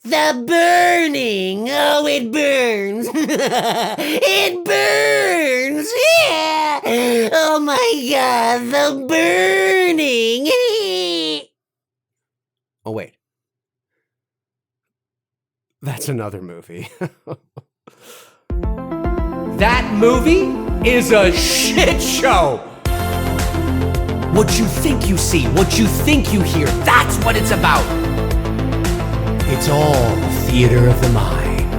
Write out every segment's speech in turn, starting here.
The burning. Oh, it burns. It burns. Yeah. Oh my God, the burning. Oh, wait. That's another movie. That movie is a shit show. What you think you see, what you think you hear, that's what it's about. It's all theater of the mind.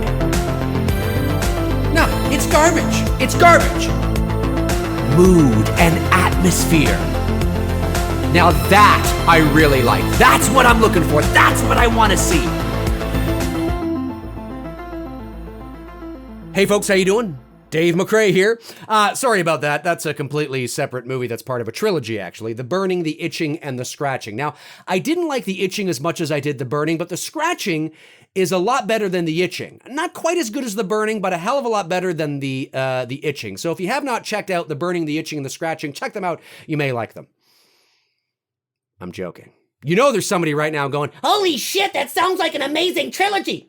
No, it's garbage. It's garbage. Mood and atmosphere. Now that I really like. That's what I'm looking for. That's what I want to see. Hey folks, how you doing? Dave McRae here. Sorry about that. That's a completely separate movie that's part of a trilogy, actually. The Burning, The Itching, and The Scratching. Now, I didn't like The Itching as much as I did The Burning, but The Scratching is a lot better than The Itching. Not quite as good as The Burning, but a hell of a lot better than The Itching. So if you have not checked out The Burning, The Itching, and The Scratching, check them out. You may like them. I'm joking. You know there's somebody right now going, Holy shit, that sounds like an amazing trilogy.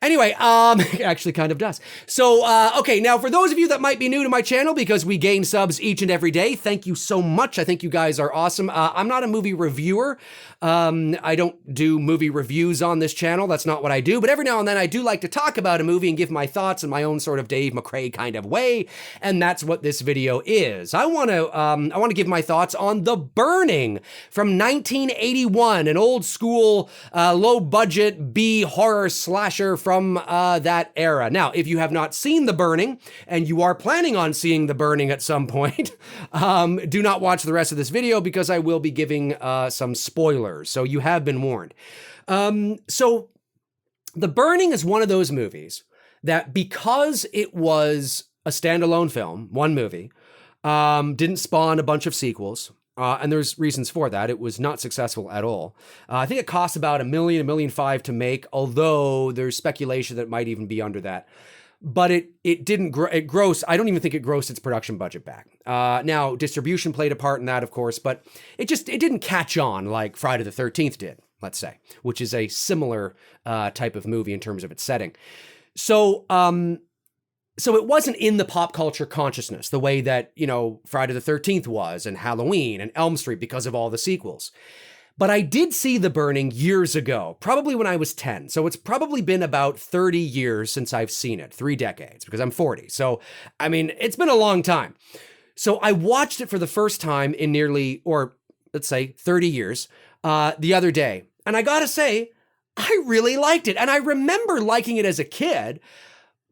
Anyway, it actually kind of does. So, okay, now for those of you that might be new to my channel, because we gain subs each and every day, thank you so much. I think you guys are awesome. I'm not a movie reviewer. I don't do movie reviews on this channel. That's not what I do. But every now and then I do like to talk about a movie and give my thoughts in my own sort of Dave McRae kind of way. And that's what this video is. I want to give my thoughts on The Burning from 1981, an old school, low budget B horror slasher from that era. Now, if you have not seen The Burning and you are planning on seeing The Burning at some point, do not watch the rest of this video because I will be giving some spoilers. So you have been warned. So The Burning is one of those movies that, because it was a standalone film, one movie, didn't spawn a bunch of sequels. And there's reasons for that. It was not successful at all. I think it cost about $1 million, $1.5 million to make, although there's speculation that it might even be under that. But it didn't gross. I don't even think it grossed its production budget back. Now, distribution played a part in that, of course, but it didn't catch on like Friday the 13th did, let's say, which is a similar type of movie in terms of its setting. So it wasn't in the pop culture consciousness the way that, Friday the 13th was, and Halloween and Elm Street, because of all the sequels. But I did see The Burning years ago, probably when I was 10. So it's probably been about 30 years since I've seen it, 3 decades, because I'm 40. So, I mean, it's been a long time. So I watched it for the first time in nearly, or let's say 30 years, the other day. And I gotta say, I really liked it. And I remember liking it as a kid,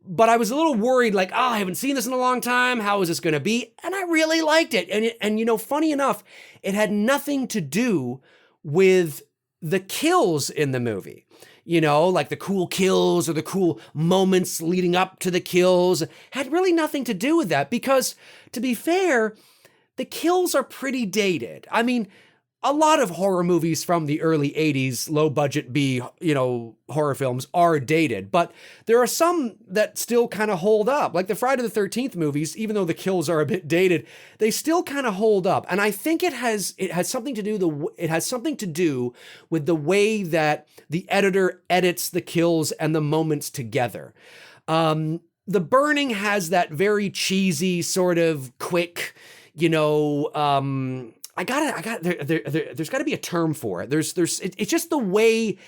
but I was a little worried, like, I haven't seen this in a long time. How is this going to be? And I really liked it. And funny enough, it had nothing to do with the kills in the movie. Like the cool kills or the cool moments leading up to the kills had really nothing to do with that, because, to be fair, the kills are pretty dated. I mean, a lot of horror movies from the early 80s, low budget B, horror films are dated, but there are some that still kind of hold up. Like the Friday the 13th movies, even though the kills are a bit dated, they still kind of hold up. And I think it has something to do with the way that the editor edits the kills and the moments together. The Burning has that very cheesy sort of quick, there's got to be a term for it. It's just the way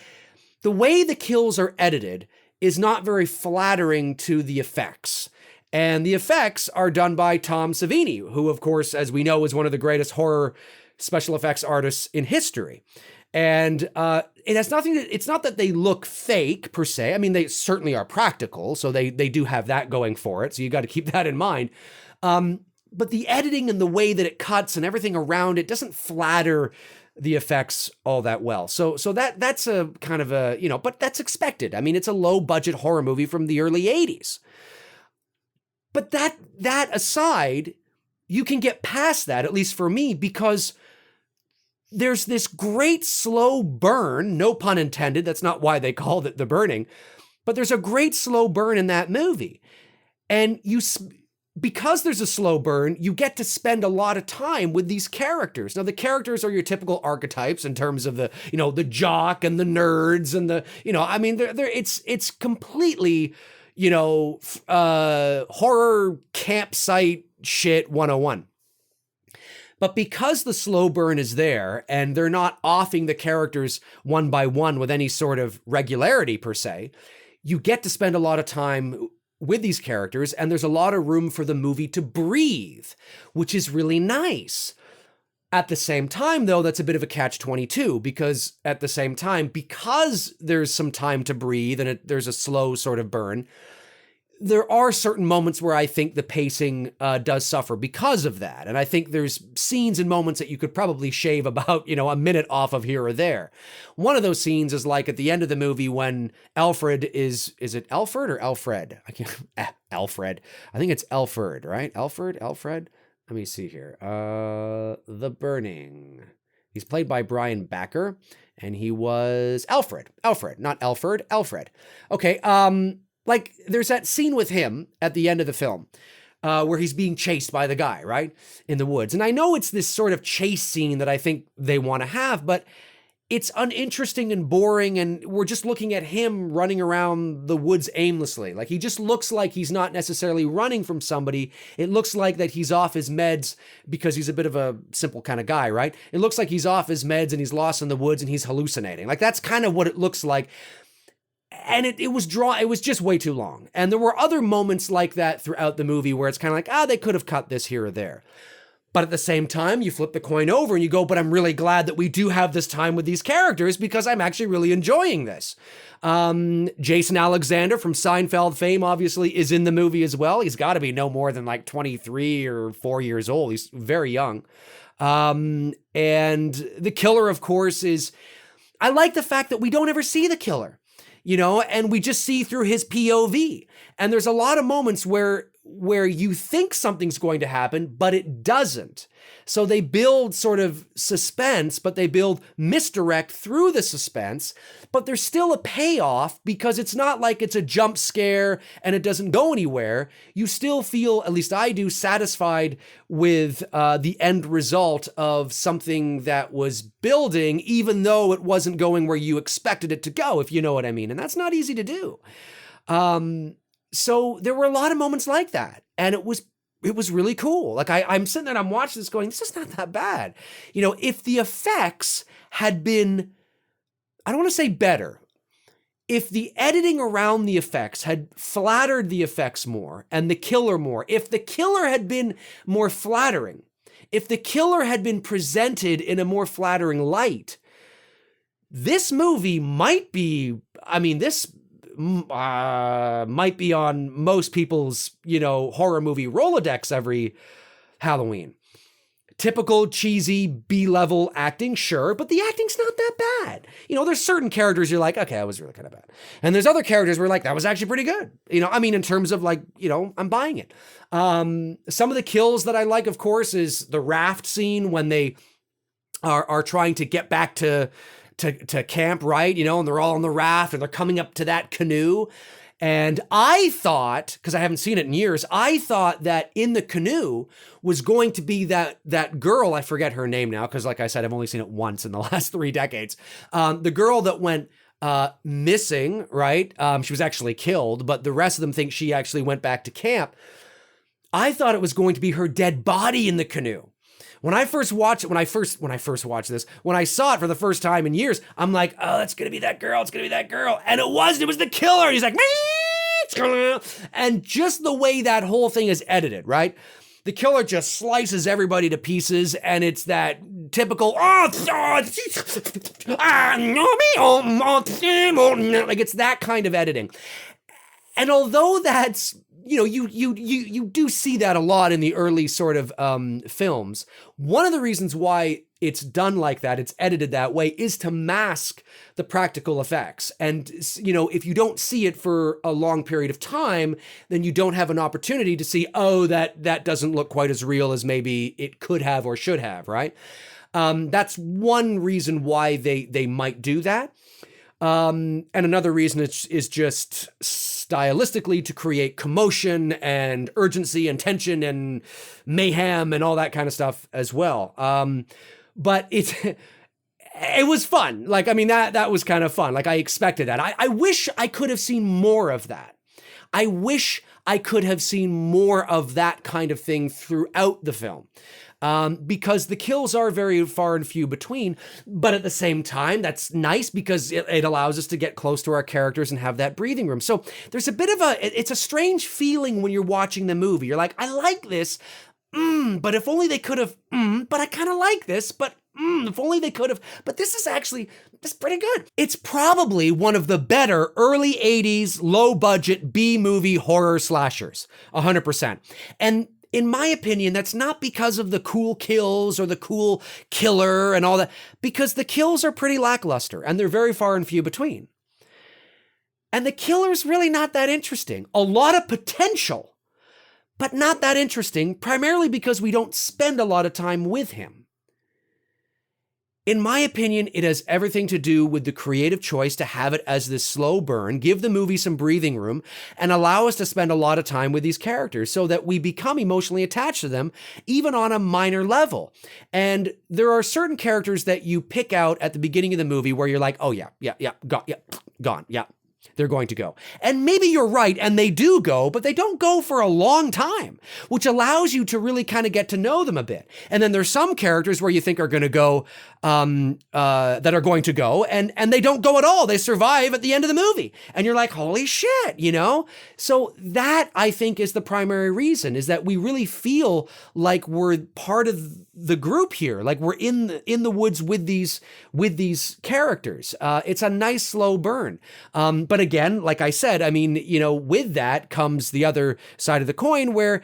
the kills are edited is not very flattering to the effects. And the effects are done by Tom Savini, who, of course, as we know, is one of the greatest horror special effects artists in history. And it has nothing to, it's not that they look fake per se. I mean, they certainly are practical, so they do have that going for it. So you got to keep that in mind. But the editing and the way that it cuts and everything around it doesn't flatter the effects all that well. So that's a kind of a, but that's expected. I mean, it's a low budget horror movie from the early 80s. But that aside, you can get past that, at least for me, because there's this great slow burn, no pun intended. That's not why they called it The Burning, but there's a great slow burn in that movie. And because there's a slow burn, you get to spend a lot of time with these characters. Now, the characters are your typical archetypes in terms of the, the jock and the nerds and the, I mean, it's completely, horror campsite shit 101. But because the slow burn is there and they're not offing the characters one by one with any sort of regularity per se, you get to spend a lot of time with these characters, and there's a lot of room for the movie to breathe, which is really nice. At the same time, though, that's a bit of a catch-22, because at the same time, because there's some time to breathe and there's a slow sort of burn, there are certain moments where I think the pacing does suffer because of that. And I think there's scenes and moments that you could probably shave about, a minute off of here or there. One of those scenes is like at the end of the movie when Alfred is it Alfred or Alfred? I can't, Alfred. I think it's Alfred, right? Alfred? Let me see here. The Burning. He's played by Brian Backer, and he was Alfred, not Alfred. Okay, like, there's that scene with him at the end of the film where he's being chased by the guy, right, in the woods. And I know it's this sort of chase scene that I think they want to have, but it's uninteresting and boring, and we're just looking at him running around the woods aimlessly. Like, he just looks like he's not necessarily running from somebody. It looks like that he's off his meds because he's a bit of a simple kind of guy, right? It looks like he's off his meds and he's lost in the woods and he's hallucinating. Like, that's kind of what it looks like. And it was just way too long. And there were other moments like that throughout the movie where it's kind of like, they could have cut this here or there. But at the same time, you flip the coin over and you go, but I'm really glad that we do have this time with these characters because I'm actually really enjoying this. Jason Alexander from Seinfeld fame obviously is in the movie as well. He's got to be no more than like 23 or 4 years old. He's very young. And the killer, of course, I like the fact that we don't ever see the killer. And we just see through his POV. And there's a lot of moments where you think something's going to happen, but it doesn't. So they build sort of suspense, but they build misdirect through the suspense, but there's still a payoff because it's not like it's a jump scare and it doesn't go anywhere. You still feel, at least I do, satisfied with the end result of something that was building, even though it wasn't going where you expected it to go, if you know what I mean. And that's not easy to do. So there were a lot of moments like that, and it was really cool. Like I'm sitting there and I'm watching this going, this is not that bad. If the effects had been, I don't want to say better, if the editing around the effects had flattered the effects more and the killer more, if the killer had been more flattering, if the killer had been presented in a more flattering light, this movie might be, this might be on most people's, horror movie Rolodex every Halloween. Typical cheesy B-level acting, sure, but the acting's not that bad. There's certain characters you're like, okay, that was really kind of bad. And there's other characters where like, that was actually pretty good. In terms of like, I'm buying it. Some of the kills that I like, of course, is the raft scene when they are trying to get back to camp, right? And they're all on the raft and they're coming up to that canoe. And I thought, because I haven't seen it in years, I thought that in the canoe was going to be that girl, I forget her name now, because like I said, I've only seen it once in the last 3 decades. The girl that went missing, right? She was actually killed, but the rest of them think she actually went back to camp. I thought it was going to be her dead body in the canoe. When I first watched this, when I saw it for the first time in years, I'm like, oh, it's gonna be that girl, and it wasn't. It was the killer. He's like, and just the way that whole thing is edited, right? The killer just slices everybody to pieces, and it's that typical, like it's that kind of editing. And although that's, you do see that a lot in the early sort of films. One of the reasons why it's done like that, it's edited that way, is to mask the practical effects. And, if you don't see it for a long period of time, then you don't have an opportunity to see, oh, that doesn't look quite as real as maybe it could have or should have, right? That's one reason why they might do that. And another reason is just stylistically to create commotion and urgency and tension and mayhem and all that kind of stuff as well. But it was fun. Like, I mean, that was kind of fun. Like, I expected that. I wish I could have seen more of that. I wish I could have seen more of that kind of thing throughout the film. Because the kills are very far and few between, but at the same time, that's nice because it allows us to get close to our characters and have that breathing room. So there's a bit of it's a strange feeling when you're watching the movie. You're like, I like this, but if only they could have, but I kind of like this, but if only they could have, but this is pretty good. It's probably one of the better early 80s, low budget B-movie horror slashers, 100%. And in my opinion, that's not because of the cool kills or the cool killer and all that, because the kills are pretty lackluster and they're very far and few between. And the killer's really not that interesting. A lot of potential, but not that interesting, primarily because we don't spend a lot of time with him. In my opinion, it has everything to do with the creative choice to have it as this slow burn, give the movie some breathing room, and allow us to spend a lot of time with these characters so that we become emotionally attached to them, even on a minor level. And there are certain characters that you pick out at the beginning of the movie where you're like, oh yeah, gone, they're going to go. And maybe you're right, and they do go, but they don't go for a long time, which allows you to really kind of get to know them a bit. And then there's some characters where you think are going to go, that are going to go, and they don't go at all. They survive at the end of the movie. And you're like, holy shit, you know? So that, I think, is the primary reason, is that we really feel like we're part of the group here, like we're in the woods with these characters. It's a nice slow burn. But again, like I said, I mean, you know, with that comes the other side of the coin where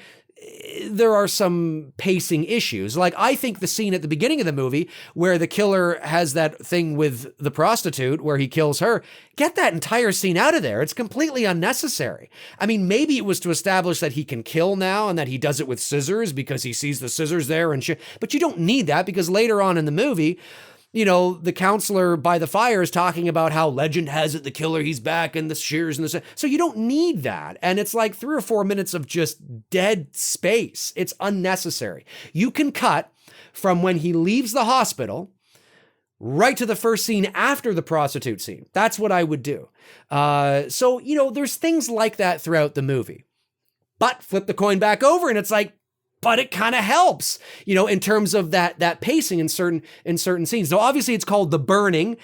there are some pacing issues. Like, I think the scene at the beginning of the movie where the killer has that thing with the prostitute where he kills her, get that entire scene out of there. It's completely unnecessary. I mean, maybe it was to establish that he can kill now and that he does it with scissors because he sees the scissors there and shit. But you don't need that because later on in the movie, you know, the counselor by the fire is talking about how legend has it the killer, he's back, and the shears and the... So you don't need that. And it's like 3 or 4 minutes of just dead space. It's unnecessary. You can cut from when he leaves the hospital right to the first scene after the prostitute scene. That's what I would do. So, you know, there's things like that throughout the movie. But flip the coin back over and it's like, but it kind of helps, you know, in terms of that pacing in certain scenes. So obviously it's called The Burning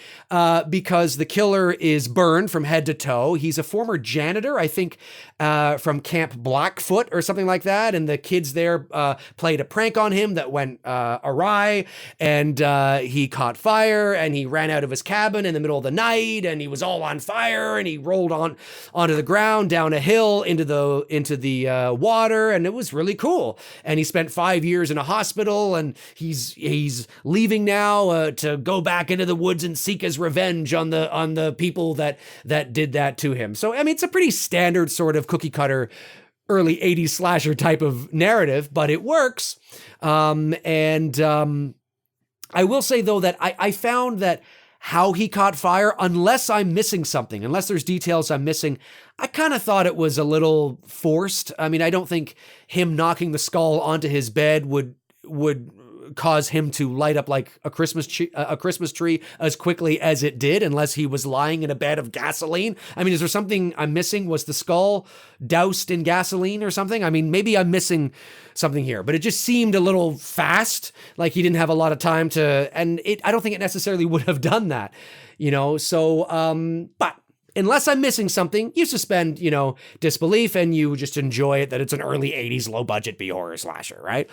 because the killer is burned from head to toe. He's a former janitor, I think, from Camp Blackfoot or something like that. And the kids there played a prank on him that went awry, and he caught fire and he ran out of his cabin in the middle of the night and he was all on fire and he rolled onto the ground, down a hill into the water, and it was really cool. And he spent 5 years in a hospital, and he's leaving now to go back into the woods and seek his revenge on the people that did that to him. So, I mean, it's a pretty standard sort of cookie cutter early 80s slasher type of narrative, but it works. I will say, though, that I found that how he caught fire, unless I'm missing something, unless there's details I'm missing, I kind of thought it was a little forced. I mean, I don't think him knocking the skull onto his bed would cause him to light up like a Christmas tree as quickly as it did, unless he was lying in a bed of gasoline. I mean, is there something I'm missing? Was the skull doused in gasoline or something? I mean, maybe I'm missing something here, but it just seemed a little fast, like he didn't have a lot of time I don't think it necessarily would have done that, you know? So, but unless I'm missing something, you suspend, you know, disbelief and you just enjoy it that it's an early 80s low budget B horror slasher, right?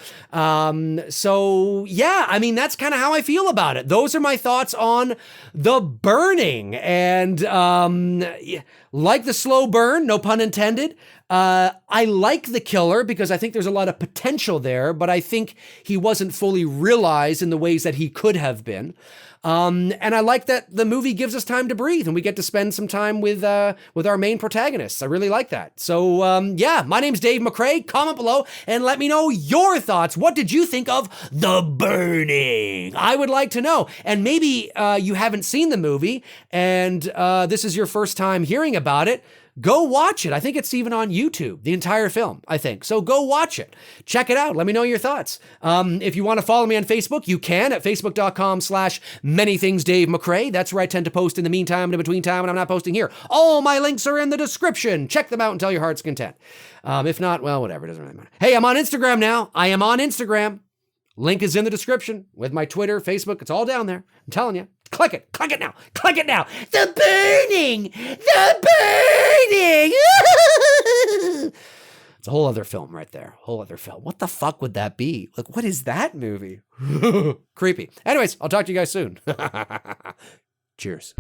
So yeah, I mean, that's kind of how I feel about it. Those are my thoughts on The Burning. And like the slow burn, no pun intended, I like the killer because I think there's a lot of potential there, but I think he wasn't fully realized in the ways that he could have been. And I like that the movie gives us time to breathe and we get to spend some time with our main protagonists. I really like that. So, yeah, my name's Dave McRae. Comment below and let me know your thoughts. What did you think of The Burning? I would like to know. And maybe, you haven't seen the movie and, this is your first time hearing about it. go watch it. I think it's even on YouTube, the entire film, I think. So go watch it. Check it out. Let me know your thoughts. If you want to follow me on Facebook, you can at facebook.com/manythingsdave McRae. That's where I tend to post in the meantime and in between time when I'm not posting here. All my links are in the description. Check them out until your heart's content. If not, well, whatever. It doesn't really matter. Hey, I'm on Instagram now. I am on Instagram. Link is in the description with my Twitter, Facebook. It's all down there. I'm telling you. Click it. Click it now. Click it now. The burning! The burning! It's a whole other film right there. Whole other film. What the fuck would that be? Like, what is that movie? Creepy. Anyways, I'll talk to you guys soon. Cheers.